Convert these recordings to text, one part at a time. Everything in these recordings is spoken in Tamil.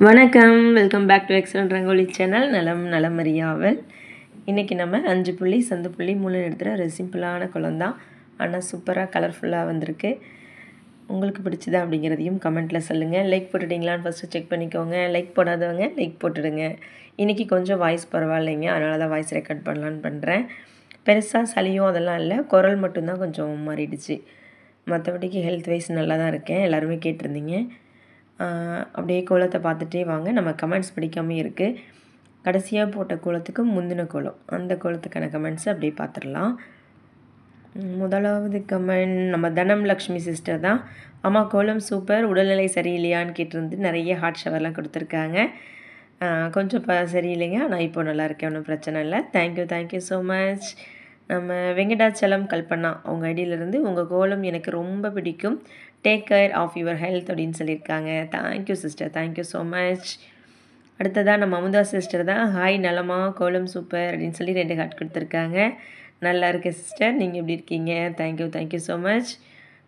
வணக்கம், welcome back to excellent rangoli channel. நலம் அறியாவல். இன்றைக்கி நம்ம 5 புள்ளி சந்து புள்ளி 3 எடுத்துகிற ஒரு சிம்பிளான குளம் தான். ஆனால் சூப்பராக கலர்ஃபுல்லாக வந்திருக்கு. உங்களுக்கு பிடிச்சதா அப்படிங்கிறதையும் கமெண்ட்டில் சொல்லுங்கள். லைக் போட்டுட்டிங்களான்னு ஃபஸ்ட்டு செக் பண்ணிக்கோங்க. லைக் போடாதவங்க லைக் போட்டுடுங்க. இன்றைக்கி கொஞ்சம் வாய்ஸ் பரவாயில்லைங்க, அதனால தான் வாய்ஸ் ரெக்கார்ட் பண்ணலான்னு பண்ணுறேன். பெருசாக சளியும் அதெல்லாம் இல்லை, குரல் மட்டும்தான் கொஞ்சம் மாறிடுச்சு. மற்றபடிக்கு ஹெல்த் வைஸ் நல்லா தான் இருக்கேன். எல்லாருமே கேட்டிருந்தீங்க. அப்படியே கோலத்தை பார்த்துட்டே வாங்க. நம்ம கமெண்ட்ஸ் படிக்காமே இருக்குது. கடைசியாக போட்ட கோலத்துக்கு முந்தின கோலம், அந்த கோலத்துக்கான கமெண்ட்ஸை அப்படியே பார்த்துடலாம். முதலாவது கமெண்ட் நம்ம தனம் லக்ஷ்மி சிஸ்டர் தான். அம்மா கோலம் சூப்பர், உடல்நிலை சரியில்லையான்னு கேட்டிருந்து நிறைய ஹாட் ஷவர்லாம் கொடுத்துருக்காங்க. கொஞ்சம் சரியில்லைங்க, ஆனால் இப்போ நல்லா இருக்கேன், ஒன்றும் பிரச்சனை இல்லை. Thank you so much. நம்ம வெங்கடாச்சலம் கல்பனா அவங்க ஐடியிலேருந்து உங்கள் கோலம் எனக்கு ரொம்ப பிடிக்கும், take care of your health அப்படின்னு சொல்லியிருக்காங்க. Thank you sister, thank you so much. அடுத்ததாக நம்ம அமுதா சிஸ்டர் தான். ஹாய் நலமா, கோலம் சூப்பர் அப்படின்னு சொல்லி 2 ஹார்ட் கொடுத்துருக்காங்க. நல்லா இருக்கு சிஸ்டர், நீங்கள் எப்படி இருக்கீங்க? Thank you so much.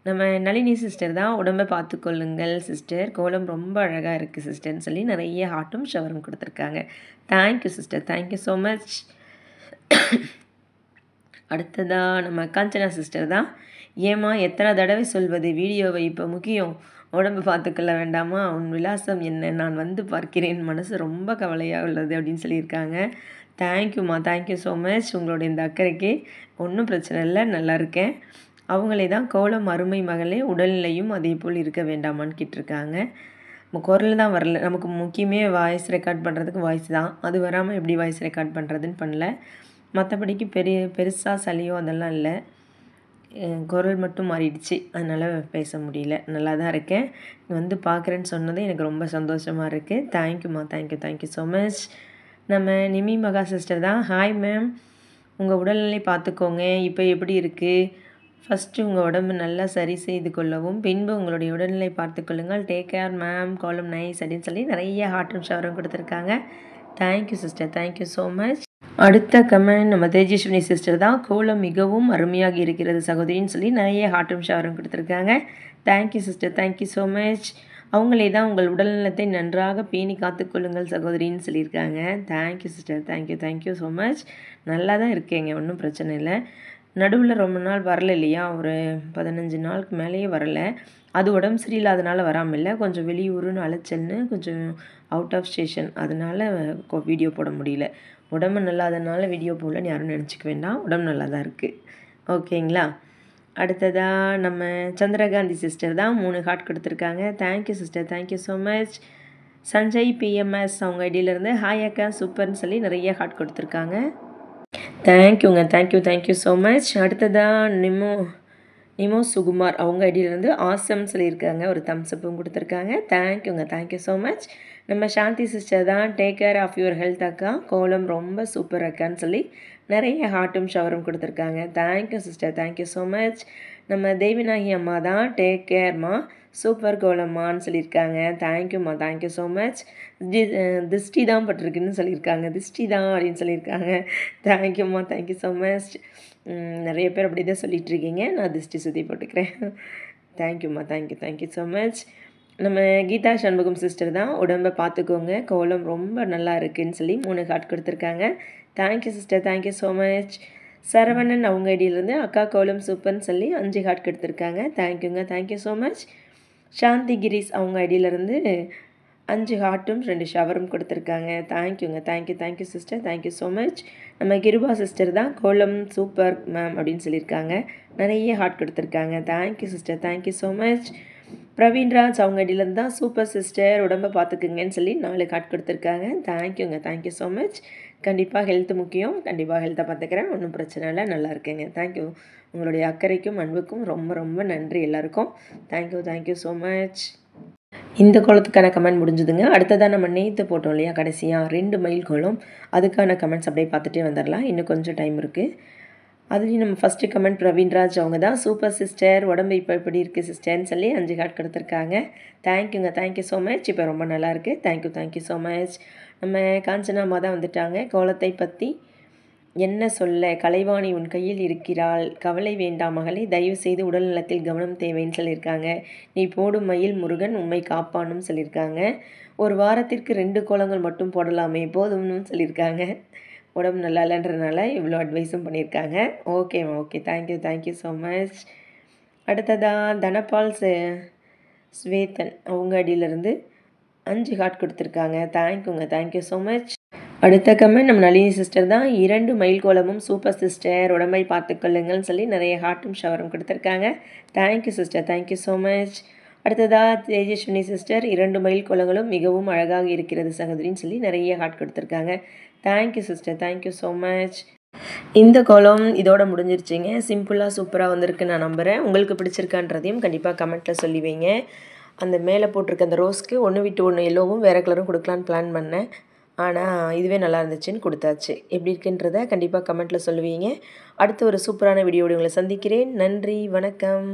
நம்ம நளினி சிஸ்டர் தான். உடம்பை பார்த்துக்கொள்ளுங்கள் சிஸ்டர், கோலம் ரொம்ப அழகாக இருக்குது சிஸ்டர்னு சொல்லி நிறைய ஹார்ட்டும் ஷவரும் கொடுத்துருக்காங்க. Thank you sister, thank you so much. அடுத்ததாக நம்ம காஞ்சனா சிஸ்டர் தான். ஏம்மா எத்தனை தடவை சொல்வது, வீடியோவை இப்போ முக்கியம், உடம்பு பார்த்துக்கொள்ள வேண்டாமா, உன் விலாசம் என்ன, நான் வந்து பார்க்கிறேன், மனசு ரொம்ப கவலையாக உள்ளது அப்படின்னு சொல்லியிருக்காங்க. தேங்க்யூம்மா, தேங்க்யூ ஸோ மச். உங்களோட இந்த அக்கறைக்கு ஒன்றும் பிரச்சனை இல்லை, நல்லா இருக்கேன். அவங்களே தான் கோலம் அருமை மகளே, உடல்நிலையும் அதே போல் இருக்க வேண்டாமான்னு கேட்டிருக்காங்க. குரல் தான் வரல, நமக்கு முக்கியமே வாய்ஸ் ரெக்கார்ட் பண்ணுறதுக்கு வாய்ஸ் தான், அது வராமல் எப்படி வாய்ஸ் ரெக்கார்ட் பண்ணுறதுன்னு பண்ணல. மற்றபடிக்கு பெருசாக சளியோ அதெல்லாம் இல்லை, குரல் மட்டும் மாறிடுச்சு, அதனால் பேச முடியல. நல்லா தான் இருக்கேன். வந்து பார்க்குறேன்னு சொன்னது எனக்கு ரொம்ப சந்தோஷமாக இருக்குது. தேங்க்யூம்மா, தேங்க்யூ ஸோ மச். நம்ம நிமி மகா சிஸ்டர் தான். ஹாய் மேம், உங்கள் உடல்நிலை பார்த்துக்கோங்க, இப்போ எப்படி இருக்குது? ஃபஸ்ட்டு உங்கள் உடம்பு நல்லா சரி செய்து கொள்ளவும், பின்பு உங்களுடைய உடல்நிலை பார்த்துக்கொள்ளுங்கள். டேக் கேர் மேம், கோலம் நைஸ் அப்படின்னு சொல்லி நிறைய ஹார்ட்டும் ஷவரும் கொடுத்துருக்காங்க. Thank you sister, thank you so much. அடுத்த கமெண்ட் நம்ம தேஜஸ்வினி சிஸ்டர் தான். கோலம் மிகவும் அருமையாக இருக்கிறது சகோதரின்னு சொல்லி நிறைய ஹார்ட்டும் ஷவரும் கொடுத்துருக்காங்க. Thank you sister, thank you so much. அவங்களே தான் உங்கள் உடல்நலத்தை நன்றாக பேணி காத்துக்கொள்ளுங்கள் சகோதரின்னு சொல்லியிருக்காங்க. Thank you sister, thank you so much. நல்லா தான் இருக்கேங்க, ஒன்றும் பிரச்சனை இல்லை. நடுவில் ரொம்ப நாள் வரல இல்லையா, ஒரு 15 நாளுக்கு மேலேயே வரலை. அது உடம்பு சரியில்லாதனால வராமல் இல்லை, கொஞ்சம் வெளியூருன்னு அலைச்சல்னு கொஞ்சம் அவுட் ஆஃப் ஸ்டேஷன், அதனால் வீடியோ போட முடியல. உடம்பு நல்லாதனால வீடியோ போடலன்னு யாரும் நினச்சிக்க வேண்டாம், உடம்பு நல்லா தான் இருக்குது. ஓகேங்களா? அடுத்ததாக நம்ம சந்திரகாந்தி சிஸ்டர் தான். 3 ஹார்ட் கொடுத்துருக்காங்க. Thank you sister, thank you so much. Sanjay BMS அவங்க ஐடியிலேருந்து ஹாய் அக்கா சூப்பர்னு சொல்லி நிறைய ஹார்ட் கொடுத்துருக்காங்க. தேங்க்யூங்க, தேங்க்யூ ஸோ மச். அடுத்ததாக நிமோ சுகுமார் அவங்க ஐடியிலேருந்து ஆசம் சொல்லியிருக்காங்க, ஒரு தம்ஸ்அப்பும் கொடுத்துருக்காங்க. Thank you so much. நம்ம சாந்தி சிஸ்டர் தான். Take care of your health அக்கா, கோலம் ரொம்ப சூப்பர் அக்கான்னு சொல்லி நிறைய ஹார்ட்டும் ஷவரும் கொடுத்துருக்காங்க. Thank you sister, thank you so much. நம்ம தேவிநாயகி அம்மா தான். டேக் கேர்மா, சூப்பர் கோலம்மான்னு சொல்லியிருக்காங்க. தேங்க்யூம்மா, தேங்க்யூ ஸோ மச். திஷ்டி தான் பட்டிருக்குன்னு சொல்லியிருக்காங்க, திஷ்டி தான் அப்படின்னு சொல்லியிருக்காங்க. தேங்க்யூம்மா, தேங்க்யூ ஸோ மச். நிறைய பேர் அப்படி தான் சொல்லிகிட்ருக்கீங்க, நான் திஷ்டி சுற்றி போட்டுக்கிறேன். தேங்க்யூம்மா, தேங்க்யூ ஸோ மச். நம்ம கீதா சண்முகம் சிஸ்டர் தான். உடம்பை பார்த்துக்கோங்க, கோலம் ரொம்ப நல்லா இருக்குதுன்னு சொல்லி 3 ஹார்ட் கொடுத்துருக்காங்க. Thank you sister, thank you so much. Saravanan அவங்க ஐடியிலேருந்து அக்கா கோலம் சூப்பர்னு சொல்லி 5 ஹார்ட் கொடுத்துருக்காங்க. Thank you so much. Shanthi Grace அவங்க ஐடியிலேருந்து 5 ஹார்ட்டும் 2 ஷவரும் கொடுத்துருக்காங்க. Thank you sister, thank you so much. நம்ம கிருபா சிஸ்டர் தான். கோலம் சூப்பர் மேம் அப்படின்னு சொல்லியிருக்காங்க, நிறைய ஹார்ட் கொடுத்துருக்காங்க. Thank you sister, thank you so much. Praveenraj அவங்க ஐடியிலேருந்து தான். சூப்பர் சிஸ்டர், உடம்பை பார்த்துக்குங்கன்னு சொல்லி 4 ஹார்ட் கொடுத்துருக்காங்க. Thank you so much. கண்டிப்பாக ஹெல்த் முக்கியம், கண்டிப்பாக ஹெல்த்தை பார்த்துக்கிறேன், ஒன்றும் பிரச்சனை இல்லை, நல்லா இருக்கேங்க. தேங்க்யூ. உங்களுடைய அக்கறைக்கும் அன்புக்கும் ரொம்ப ரொம்ப நன்றி எல்லாருக்கும். Thank you so much. இந்த கோலத்துக்கான கமெண்ட் முடிஞ்சுதுங்க. அடுத்ததாக நம்ம நேற்று போட்டோம் இல்லையா, கடைசியாக 2 மைல் கோலம், அதுக்கான கமெண்ட்ஸ் அப்படியே பார்த்துட்டே வந்துடலாம், இன்னும் கொஞ்சம் டைம் இருக்குது. அதுலேயும் நம்ம ஃபஸ்ட்டு கமெண்ட் பிரவீன்ராஜ் அவங்க தான். சூப்பர் சிஸ்டர், உடம்பு இப்போ எப்படி இருக்குது சிஸ்டர்னு சொல்லி 5 ஹார்ட் கொடுத்துருக்காங்க. Thank you so much. இப்போ ரொம்ப நல்லாயிருக்கு. Thank you so much. நம்ம காஞ்சனா அம்மா தான் வந்துட்டாங்க. கோலத்தை பற்றி என்ன சொல்ல கலைவாணி உன் கையில் இருக்கிறாள், கவலை வேண்டாம் மகளே, தயவு செய்து உடல் நலத்தில் கவனம் தேவைன்னு சொல்லியிருக்காங்க. நீ போடும் மயில் முருகன் உம்மை காப்பானும் சொல்லியிருக்காங்க. ஒரு வாரத்திற்கு 2 கோலங்கள் மட்டும் போடலாமே போதும்னு சொல்லியிருக்காங்க. உடம்பு நல்லா இல்லைன்றதுனால இவ்வளோ அட்வைஸும் பண்ணியிருக்காங்க. ஓகேம்மா, ஓகே, தேங்க்யூ ஸோ மச். அடுத்ததாக தனபால் ஸ்வேதன் அவங்க அடியிலேருந்து 5 ஹார்ட் கொடுத்துருக்காங்க. Thank you so much. அடுத்த கமெண்ட் நம்ம நளினி சிஸ்டர் தான். 2 மயில் கோலமும் சூப்பர் சிஸ்டர், உடம்பை பார்த்துக்கொள்ளுங்கள்னு சொல்லி நிறைய ஹார்ட்டும் ஷவரும் கொடுத்துருக்காங்க. Thank you sister, thank you so much. அடுத்ததாக தேஜஸ்வினி சிஸ்டர் 2 மயில் கோலங்களும் மிகவும் அழகாக இருக்கிறது சகோதரின்னு சொல்லி நிறைய ஹார்ட் கொடுத்துருக்காங்க. Thank you sister, thank you so much. இந்த கோலம் இதோட முடிஞ்சிருச்சுங்க. சிம்பிளாக சூப்பராக வந்திருக்கு நான் நம்புகிறேன். உங்களுக்கு பிடிச்சிருக்கான்றதையும் கண்டிப்பாக கமெண்ட்டில் சொல்லி வைங்க. அந்த மேலே போட்டிருக்க அந்த ரோஸ்க்கு 1 விட்டு 1 எல்லோவும் வேறு கலரும் கொடுக்கலான்னு பிளான் பண்ணேன். ஆனால் இதுவே நல்லா இருந்துச்சுன்னு கொடுத்தாச்சு. எப்படி இருக்குன்றதை கண்டிப்பாக கமெண்ட்டில் சொல்லுவீங்க. அடுத்து ஒரு சூப்பரான வீடியோடு உங்களை சந்திக்கிறேன். நன்றி, வணக்கம்.